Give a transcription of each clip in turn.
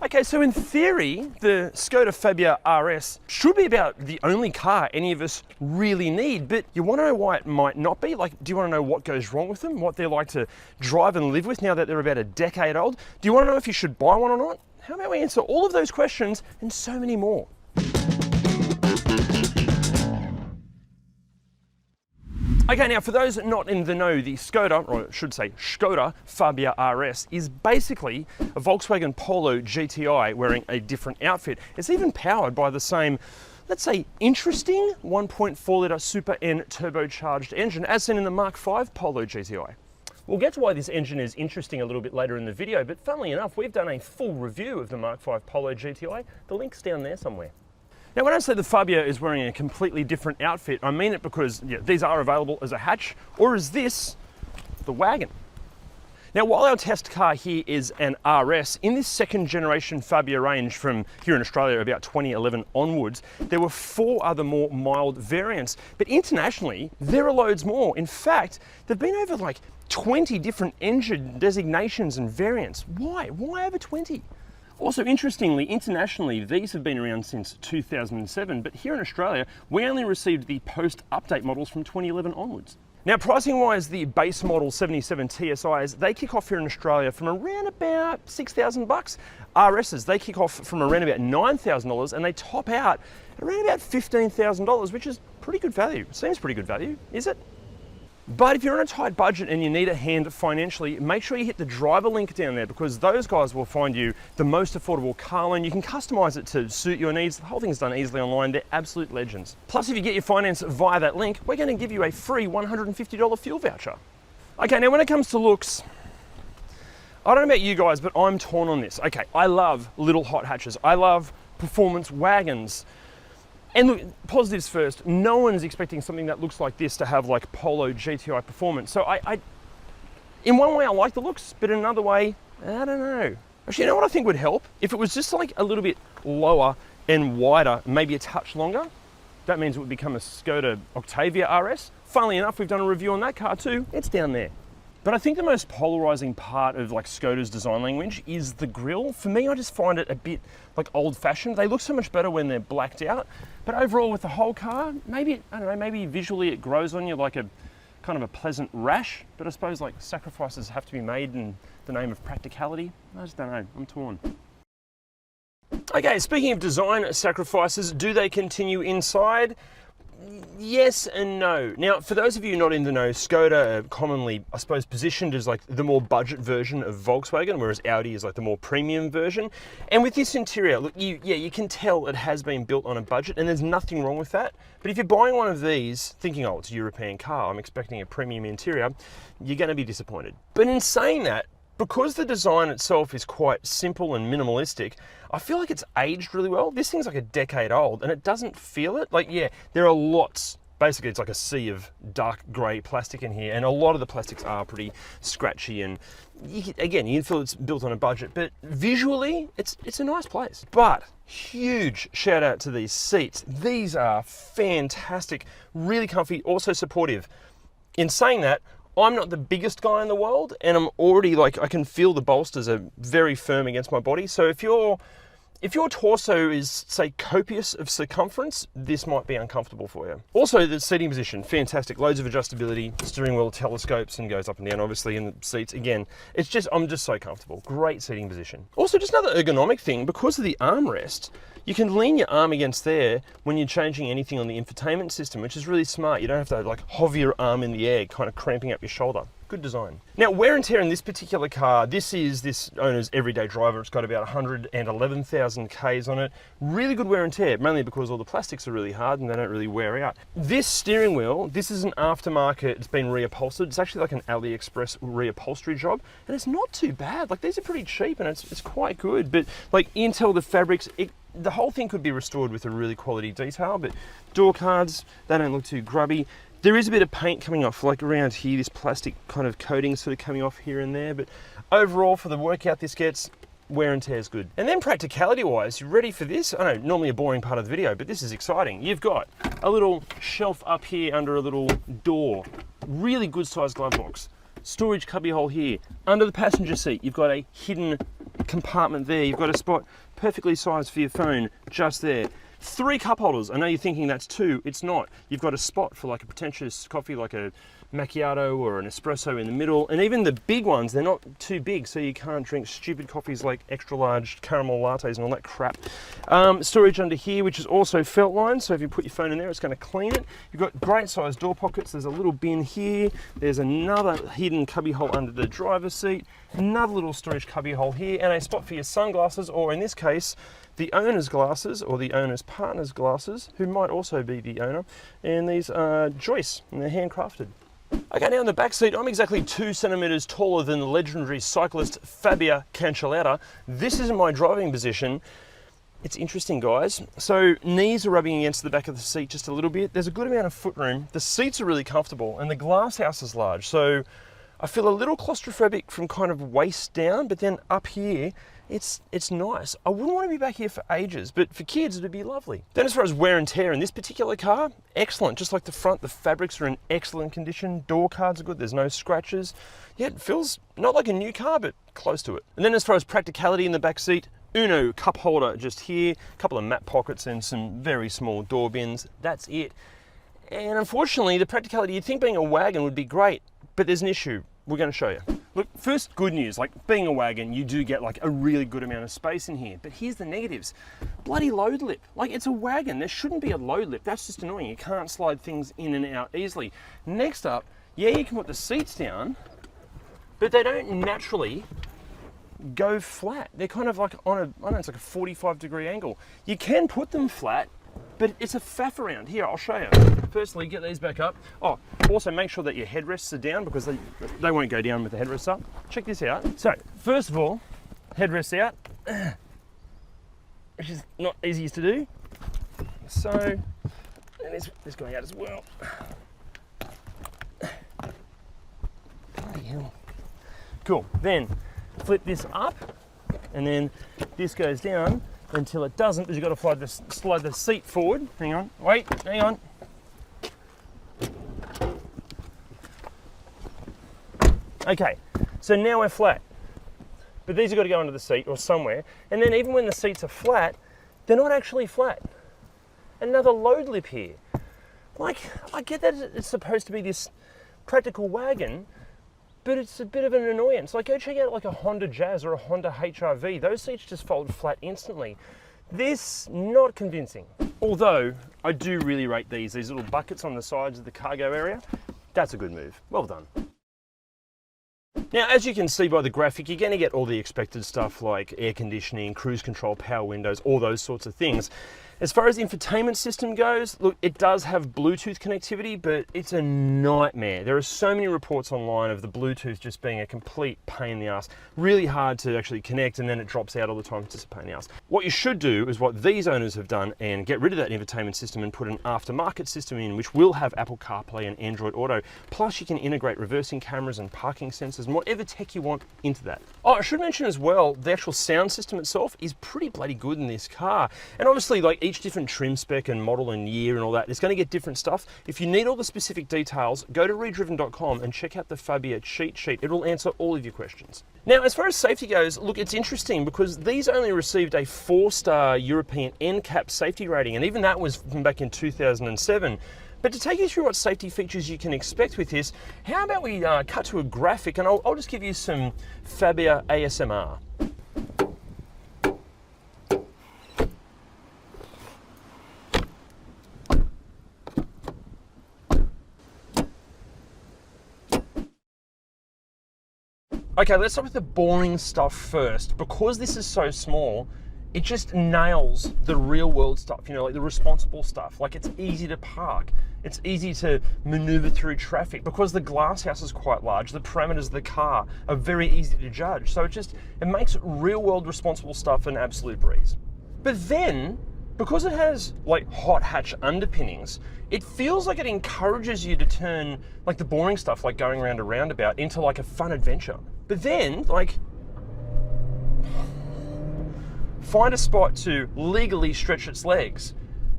Okay, so in theory, the Skoda Fabia RS should be about the only car any of us really need, but you want to know why it might not be? Like, do you want to know what goes wrong with them, what they're like to drive and live with now that they're about a decade old? Do you want to know if you should buy one or not? How about we answer all of those questions and so many more? Okay, now for those not in the know, the Skoda, or I should say Skoda Fabia RS, is basically a Volkswagen Polo GTI wearing a different outfit. It's even powered by the same, let's say, interesting 1.4 litre Super N turbocharged engine as seen in the Mark V Polo GTI. We'll get to why this engine is interesting a little bit later in the video, but funnily enough, we've done a full review of the Mark V Polo GTI. The link's down there somewhere. Now, when I say the Fabia is wearing a completely different outfit, I mean it because these are available as a hatch, or is this the wagon? Now, while our test car here is an RS, in this second generation Fabia range from here in Australia about 2011 onwards, there were 4 other more mild variants, but internationally, there are loads more. In fact, there've been over like 20 different engine designations and variants. Why? Why over 20? Also, interestingly, internationally, these have been around since 2007, but here in Australia, we only received the post-update models from 2011 onwards. Now, pricing-wise, the base model 77 TSIs, they kick off here in Australia from around about $6,000. RSs, they kick off from around about $9,000, and they top out at around about $15,000, which is pretty good value. Seems pretty good value, is it? But if you're on a tight budget and you need a hand financially, make sure you hit the driver link down there because those guys will find you the most affordable car loan. You can customize it to suit your needs. The whole thing's done easily online. They're absolute legends. Plus, if you get your finance via that link, we're going to give you a free $150 fuel voucher. Okay, now when it comes to looks, I don't know about you guys, but I'm torn on this. Okay, I love little hot hatches. I love performance wagons. And look, positives first, no one's expecting something that looks like this to have like Polo GTI performance. So in one way I like the looks, but in another way, I don't know. Actually, you know what I think would help? If it was just like a little bit lower and wider, maybe a touch longer, that means it would become a Skoda Octavia RS. Funnily enough, we've done a review on that car too. It's down there. But I think the most polarizing part of like Skoda's design language is the grille. For me, I just find it a bit like old-fashioned. They look so much better when they're blacked out. But overall with the whole car, maybe, I don't know, maybe visually it grows on you like a kind of a pleasant rash. But I suppose like sacrifices have to be made in the name of practicality. I just don't know, I'm torn. Okay, speaking of design sacrifices, do they continue inside? Yes and no. Now, for those of you not in the know, Skoda are commonly, I suppose, positioned as like the more budget version of Volkswagen, whereas Audi is like the more premium version. And with this interior, look, you can tell it has been built on a budget, and there's nothing wrong with that. But if you're buying one of these, thinking, oh, it's a European car, I'm expecting a premium interior, you're going to be disappointed. But in saying that, because the design itself is quite simple and minimalistic, I feel like it's aged really well. This thing's like a decade old and it doesn't feel it. Like, yeah, there are lots, basically it's like a sea of dark grey plastic in here, and a lot of the plastics are pretty scratchy, and again, you can feel it's built on a budget, but visually, it's a nice place. But huge shout out to these seats. These are fantastic, really comfy, also supportive. In saying that, I'm not the biggest guy in the world, and I'm already like, I can feel the bolsters are very firm against my body. So if your torso is, say, copious of circumference, this might be uncomfortable for you. Also, the seating position, fantastic. Loads of adjustability, steering wheel telescopes and goes up and down, obviously, in the seats. Again, I'm just so comfortable. Great seating position. Also, just another ergonomic thing, because of the armrest, you can lean your arm against there when you're changing anything on the infotainment system, which is really smart. You don't have to like hover your arm in the air, kind of cramping up your shoulder. Good design. Now, wear and tear in this particular car, this is this owner's everyday driver. It's got about 111,000 Ks on it. Really good wear and tear, mainly because all the plastics are really hard and they don't really wear out. This steering wheel, this is an aftermarket, it's been reupholstered. It's actually like an AliExpress reupholstery job, and it's not too bad. Like, these are pretty cheap and it's quite good, but like Intel, the fabrics, the whole thing could be restored with a really quality detail, but door cards, they don't look too grubby. There is a bit of paint coming off, like around here, this plastic kind of coating sort of coming off here and there, but overall, for the workout this gets, wear and tear is good. And then practicality wise, you ready for this? I know, normally a boring part of the video, but this is exciting. You've got a little shelf up here under a little door, really good sized glove box, storage cubby hole here. Under the passenger seat, you've got a hidden compartment there. You've got a spot perfectly sized for your phone just there. 3 cup holders. I know you're thinking that's 2. It's not. You've got a spot for like a pretentious coffee, like a macchiato or an espresso in the middle. And even the big ones, they're not too big, so you can't drink stupid coffees like extra large caramel lattes and all that crap. Storage under here, which is also felt lined, so if you put your phone in there, it's going to clean it. You've got great sized door pockets. There's a little bin here. There's another hidden cubby hole under the driver's seat. Another little storage cubby hole here, and a spot for your sunglasses, or in this case, the owner's glasses, or the owner's partner's glasses, who might also be the owner. And these are Joyce, and they're handcrafted. Okay, now in the back seat, I'm exactly 2 centimeters taller than the legendary cyclist Fabia Cancellara. This is in my driving position. It's interesting, guys. So knees are rubbing against the back of the seat just a little bit. There's a good amount of foot room. The seats are really comfortable, and the glass house is large. So I feel a little claustrophobic from kind of waist down, but then up here, it's nice. I wouldn't want to be back here for ages, but for kids, it'd be lovely. Then as far as wear and tear in this particular car, excellent. Just like the front, the fabrics are in excellent condition. Door cards are good. There's no scratches. Yeah, it feels not like a new car, but close to it. And then as far as practicality in the back seat, Uno cup holder just here, a couple of map pockets and some very small door bins. That's it. And unfortunately, the practicality, you'd think being a wagon would be great, but there's an issue. We're going to show you. Look, first, good news, like being a wagon, you do get like a really good amount of space in here, but here's the negatives. Bloody load lip. Like, it's a wagon, there shouldn't be a load lip. That's just annoying. You can't slide things in and out easily. Next up, yeah, you can put the seats down, but they don't naturally go flat. They're kind of like on a, I don't know, it's like a 45-degree angle. You can put them flat, but it's a faff around. Here, I'll show you. Firstly, get these back up. Oh, also make sure that your headrests are down, because they won't go down with the headrests up. Check this out. So, first of all, headrests out, which is not easiest to do. So, and this going out as well. Bloody hell. Cool. Then, flip this up, and then this goes down until it doesn't, because you've got to slide the seat forward. Hang on, wait, hang on. Okay, so now we're flat. But these have got to go under the seat or somewhere. And then even when the seats are flat, they're not actually flat. Another load lip here. Like, I get that it's supposed to be this practical wagon, but it's a bit of an annoyance. Like, go check out like a Honda Jazz or a Honda HR-V. Those seats just fold flat instantly. This, not convincing. Although, I do really rate these little buckets on the sides of the cargo area. That's a good move. Well done. Now, as you can see by the graphic, you're going to get all the expected stuff like air conditioning, cruise control, power windows, all those sorts of things. As far as infotainment system goes, look, it does have Bluetooth connectivity, but it's a nightmare. There are so many reports online of the Bluetooth just being a complete pain in the ass. Really hard to actually connect, and then it drops out all the time. It's just a pain in the ass. What you should do is what these owners have done and get rid of that infotainment system and put an aftermarket system in, which will have Apple CarPlay and Android Auto. Plus, you can integrate reversing cameras and parking sensors and whatever tech you want into that. Oh, I should mention as well, the actual sound system itself is pretty bloody good in this car. And obviously, like, each different trim spec and model and year and all that, it's going to get different stuff. If you need all the specific details, go to ReDriven.com and check out the Fabia cheat sheet. It will answer all of your questions. Now, as far as safety goes, look, it's interesting because these only received a 4-star European NCAP safety rating, and even that was from back in 2007. But to take you through what safety features you can expect with this, how about we cut to a graphic, and I'll just give you some Fabia ASMR. Okay, let's start with the boring stuff first. Because this is so small, it just nails the real world stuff, you know, like the responsible stuff. Like, it's easy to park. It's easy to maneuver through traffic. Because the glass house is quite large, the parameters of the car are very easy to judge. So it makes real world responsible stuff an absolute breeze. But then, because it has like hot hatch underpinnings, it feels like it encourages you to turn like the boring stuff, like going around a roundabout, into like a fun adventure. But then, like, find a spot to legally stretch its legs.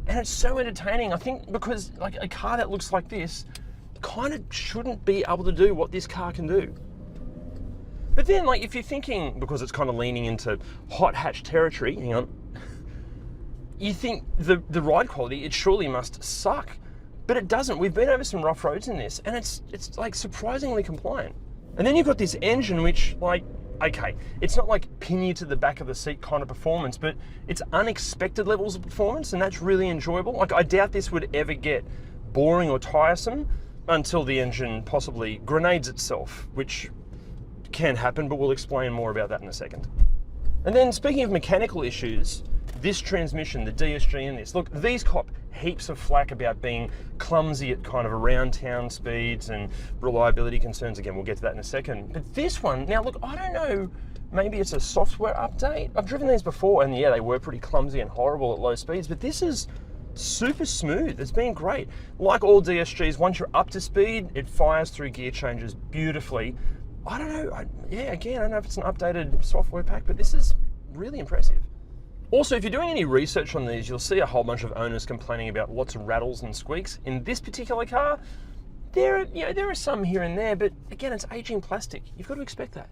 And it's so entertaining, I think, because like a car that looks like this kind of shouldn't be able to do what this car can do. But then, like, if you're thinking, because it's kind of leaning into hot hatch territory, hang on, you think the ride quality, it surely must suck. But it doesn't. We've been over some rough roads in this, and it's like surprisingly compliant. And then you've got this engine which, like, okay, it's not like pin you to the back of the seat kind of performance, but it's unexpected levels of performance, and that's really enjoyable. Like, I doubt this would ever get boring or tiresome until the engine possibly grenades itself, which can happen, but we'll explain more about that in a second. And then, speaking of mechanical issues, this transmission, the DSG in this, look, these cop heaps of flack about being clumsy at kind of around town speeds and reliability concerns. Again, we'll get to that in a second. But this one, now look, I don't know, maybe it's a software update. I've driven these before, and yeah, they were pretty clumsy and horrible at low speeds, but this is super smooth. It's been great. Like all DSGs, once you're up to speed, it fires through gear changes beautifully. I don't know, yeah, again, I don't know if it's an updated software pack, but this is really impressive. Also, if you're doing any research on these, you'll see a whole bunch of owners complaining about lots of rattles and squeaks. In this particular car, there are some here and there, but again, it's aging plastic. You've got to expect that.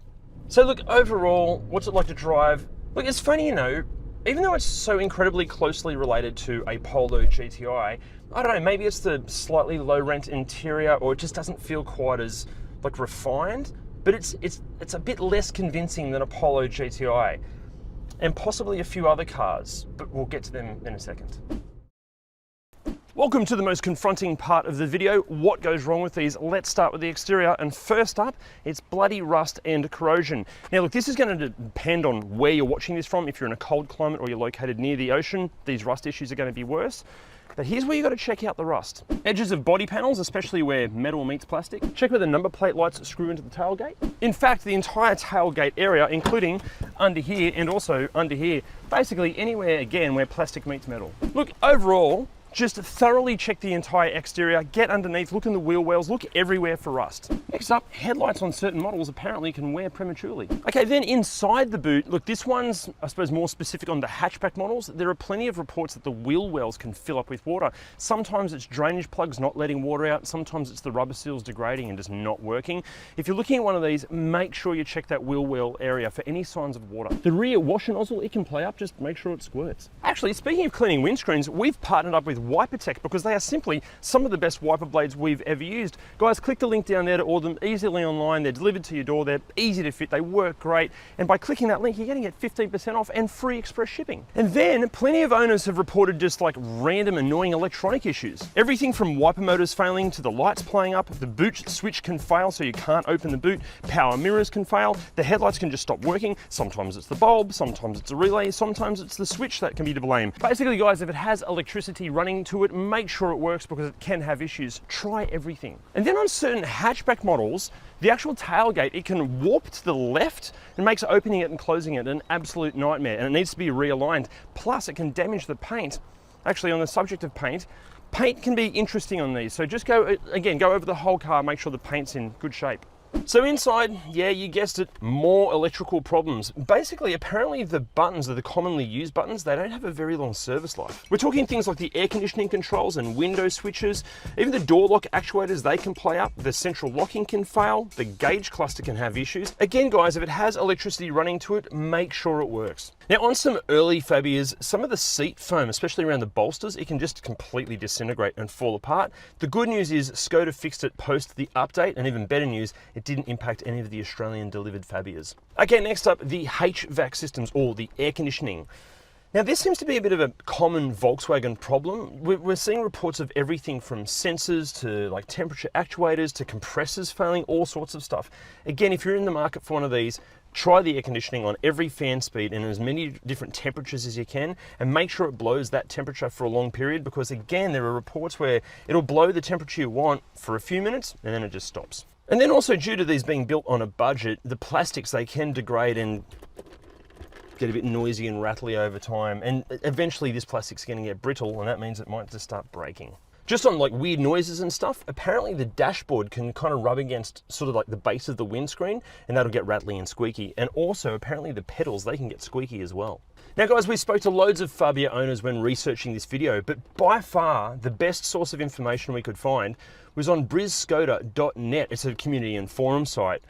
So look, overall, what's it like to drive? Look, it's funny, you know, even though it's so incredibly closely related to a Polo GTI, I don't know, maybe it's the slightly low rent interior, or it just doesn't feel quite as like refined, but it's a bit less convincing than a Polo GTI. And possibly a few other cars, but we'll get to them in a second. Welcome to the most confronting part of the video. What goes wrong with these? Let's start with the exterior, and first up, it's bloody rust and corrosion. Now look, this is going to depend on where you're watching this from. If you're in a cold climate or you're located near the ocean, these rust issues are going to be worse. But here's where you got to check out the rust. Edges of body panels, especially where metal meets plastic. Check where the number plate lights screw into the tailgate. In fact, the entire tailgate area, including under here and also under here, basically anywhere, again, where plastic meets metal. Look, overall, just thoroughly check the entire exterior, get underneath, look in the wheel wells, look everywhere for rust. Next up, headlights on certain models apparently can wear prematurely. Okay, then inside the boot, look, this one's, I suppose, more specific on the hatchback models. There are plenty of reports that the wheel wells can fill up with water. Sometimes it's drainage plugs not letting water out, sometimes it's the rubber seals degrading and just not working. If you're looking at one of these, make sure you check that wheel well area for any signs of water. The rear washer nozzle, it can play up, just make sure it squirts. Actually, speaking of cleaning windscreens, we've partnered up with WiperTech because they are simply some of the best wiper blades we've ever used. Guys, click the link down there to order them easily online. They're delivered to your door. They're easy to fit. They work great. And by clicking that link, you're going to get 15% off and free express shipping. And then plenty of owners have reported just like random annoying electronic issues. Everything from wiper motors failing to the lights playing up. The boot switch can fail so you can't open the boot. Power mirrors can fail. The headlights can just stop working. Sometimes it's the bulb, sometimes it's a relay, sometimes it's the switch that can be to blame. Basically, guys, if it has electricity running to it, make sure it works because it can have issues. Try everything. And then on certain hatchback models, the actual tailgate, it can warp to the left and makes opening it and closing it an absolute nightmare, and it needs to be realigned. Plus, it can damage the paint. Actually, on the subject of paint can be interesting on these. So just go over the whole car, make sure the paint's in good shape. So inside, yeah, you guessed it, more electrical problems. Basically, apparently the buttons, the commonly used buttons, they don't have a very long service life. We're talking things like the air conditioning controls and window switches, even the door lock actuators, they can play up, the central locking can fail, the gauge cluster can have issues. Again, guys, if it has electricity running to it, make sure it works. Now, on some early Fabias, some of the seat foam, especially around the bolsters, it can just completely disintegrate and fall apart. The good news is Skoda fixed it post the update, and even better news, it didn't impact any of the Australian delivered Fabias. Okay, next up, the HVAC systems, or the air conditioning. Now, this seems to be a bit of a common Volkswagen problem. We're seeing reports of everything from sensors to like temperature actuators to compressors failing, all sorts of stuff. Again, if you're in the market for one of these, try the air conditioning on every fan speed and as many different temperatures as you can, and make sure it blows that temperature for a long period, because again, there are reports where it'll blow the temperature you want for a few minutes and then it just stops. And then also, due to these being built on a budget, the plastics, they can degrade and get a bit noisy and rattly over time, and eventually this plastic's going to get brittle, and that means it might just start breaking. Just on like weird noises and stuff, apparently the dashboard can kind of rub against sort of like the base of the windscreen, and that'll get rattly and squeaky. And also apparently the pedals, they can get squeaky as well. Now guys, we spoke to loads of Fabia owners when researching this video, but by far the best source of information we could find was on brizskoda.net. It's a community and forum site.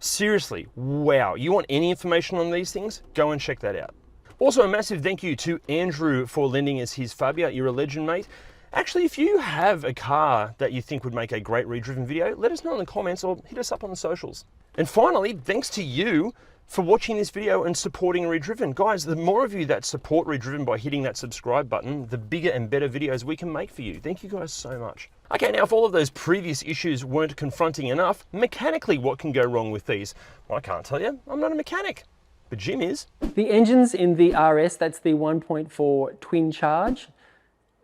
Seriously, wow. You want any information on these things? Go and check that out. Also, a massive thank you to Andrew for lending us his Fabia. You're a legend, mate. Actually, if you have a car that you think would make a great ReDriven video, let us know in the comments or hit us up on the socials. And finally, thanks to you for watching this video and supporting ReDriven. Guys, the more of you that support ReDriven by hitting that subscribe button, the bigger and better videos we can make for you. Thank you guys so much. Okay, now if all of those previous issues weren't confronting enough, mechanically what can go wrong with these? Well, I can't tell you, I'm not a mechanic, but Jim is. The engines in the RS, that's the 1.4 twin charge,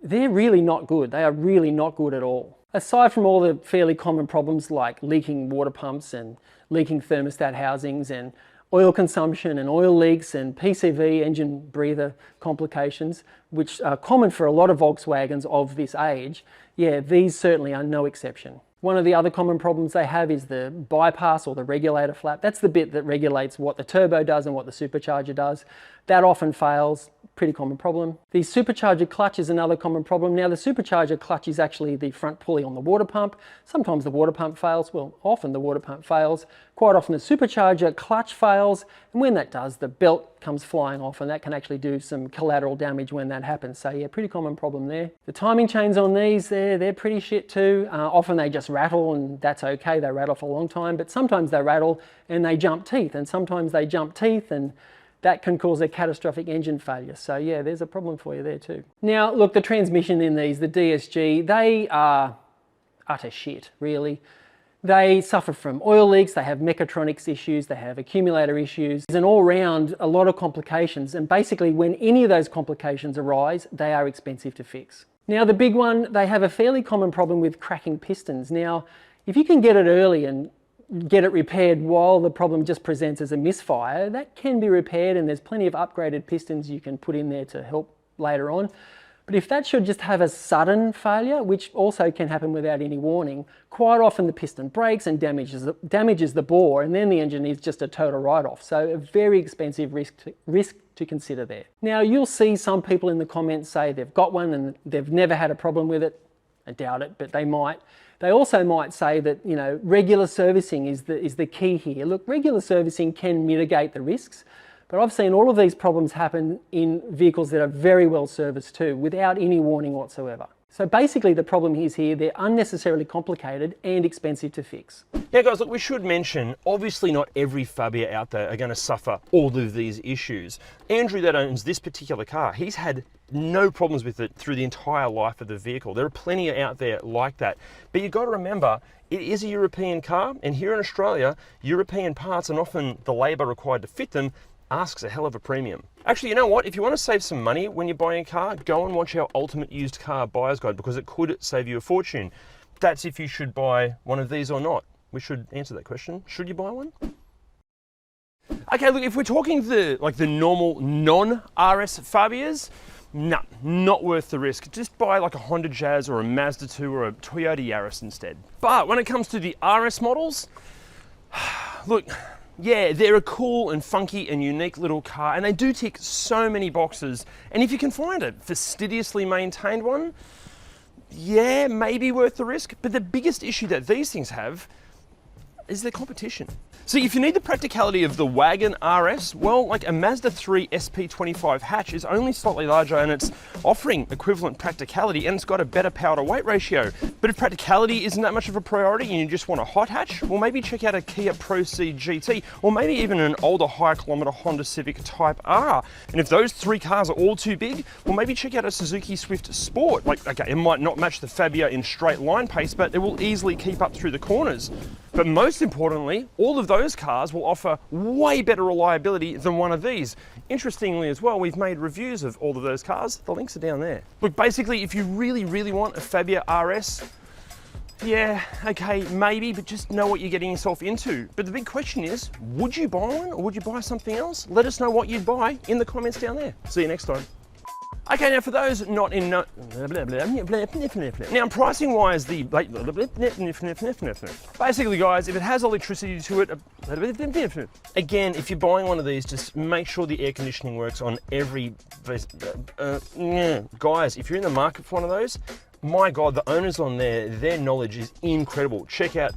they're really not good. They are really not good at all. Aside from all the fairly common problems like leaking water pumps and leaking thermostat housings and oil consumption and oil leaks and PCV, engine breather complications, which are common for a lot of Volkswagens of this age, yeah, these certainly are no exception. One of the other common problems they have is the bypass or the regulator flap. That's the bit that regulates what the turbo does and what the supercharger does. That often fails, pretty common problem. The supercharger clutch is another common problem. Now the supercharger clutch is actually the front pulley on the water pump. Sometimes the water pump fails, well, often the water pump fails. Quite often the supercharger clutch fails, and when that does, the belt comes flying off, and that can actually do some collateral damage when that happens. So yeah, pretty common problem there. The timing chains on these, they're pretty shit too. Often they just rattle, and that's okay, they rattle for a long time, but sometimes they rattle and they jump teeth, and sometimes they jump teeth, and that can cause a catastrophic engine failure. So yeah, there's a problem for you there too. Now look, the transmission in these, the DSG, they are utter shit, really. They suffer from oil leaks, they have mechatronics issues, they have accumulator issues, and all round a lot of complications. And basically when any of those complications arise, they are expensive to fix. Now the big one, they have a fairly common problem with cracking pistons. Now, if you can get it early and get it repaired while the problem just presents as a misfire, that can be repaired, and there's plenty of upgraded pistons you can put in there to help later on. But if that should just have a sudden failure, which also can happen without any warning, quite often the piston breaks and damages the bore, and then the engine is just a total write-off. So a very expensive risk to consider there. Now you'll see some people in the comments say they've got one and they've never had a problem with it. I doubt it, but they might. They also might say that, you know, regular servicing is the key here. Look, regular servicing can mitigate the risks, but I've seen all of these problems happen in vehicles that are very well serviced too, without any warning whatsoever. So basically the problem is here, they're unnecessarily complicated and expensive to fix. Now guys, look, we should mention, obviously not every Fabia out there are going to suffer all of these issues. Andrew that owns this particular car, he's had no problems with it through the entire life of the vehicle. There are plenty out there like that. But you've got to remember, it is a European car, and here in Australia, European parts and often the labour required to fit them asks a hell of a premium. Actually, you know what? If you want to save some money when you're buying a car, go and watch our Ultimate Used Car Buyer's Guide, because it could save you a fortune. That's if you should buy one of these or not. We should answer that question. Should you buy one? Okay, look, if we're talking the normal non-RS Fabias, no, not worth the risk. Just buy like a Honda Jazz or a Mazda 2 or a Toyota Yaris instead. But when it comes to the RS models, look, yeah, they're a cool and funky and unique little car, and they do tick so many boxes. And if you can find a fastidiously maintained one, yeah, maybe worth the risk. But the biggest issue that these things have is their competition. So if you need the practicality of the wagon RS, well, like a Mazda 3 SP25 hatch is only slightly larger and it's offering equivalent practicality, and it's got a better power to weight ratio. But if practicality isn't that much of a priority and you just want a hot hatch, well, maybe check out a Kia Proceed GT, or maybe even an older high kilometer Honda Civic Type R. And if those three cars are all too big, well, maybe check out a Suzuki Swift Sport. Like, okay, it might not match the Fabia in straight line pace, but it will easily keep up through the corners. But most importantly, all of those cars will offer way better reliability than one of these. Interestingly as well, we've made reviews of all of those cars. The links are down there. Look, basically, if you really, really want a Fabia RS, yeah, okay, maybe, but just know what you're getting yourself into. But the big question is, would you buy one or would you buy something else? Let us know what you'd buy in the comments down there. See you next time. Okay, now for those not in now pricing wise, basically guys, if it has electricity to it, again, if you're buying one of these, just make sure the air conditioning works on every, guys, if you're in the market for one of those, my God, the owners on there, their knowledge is incredible. Check out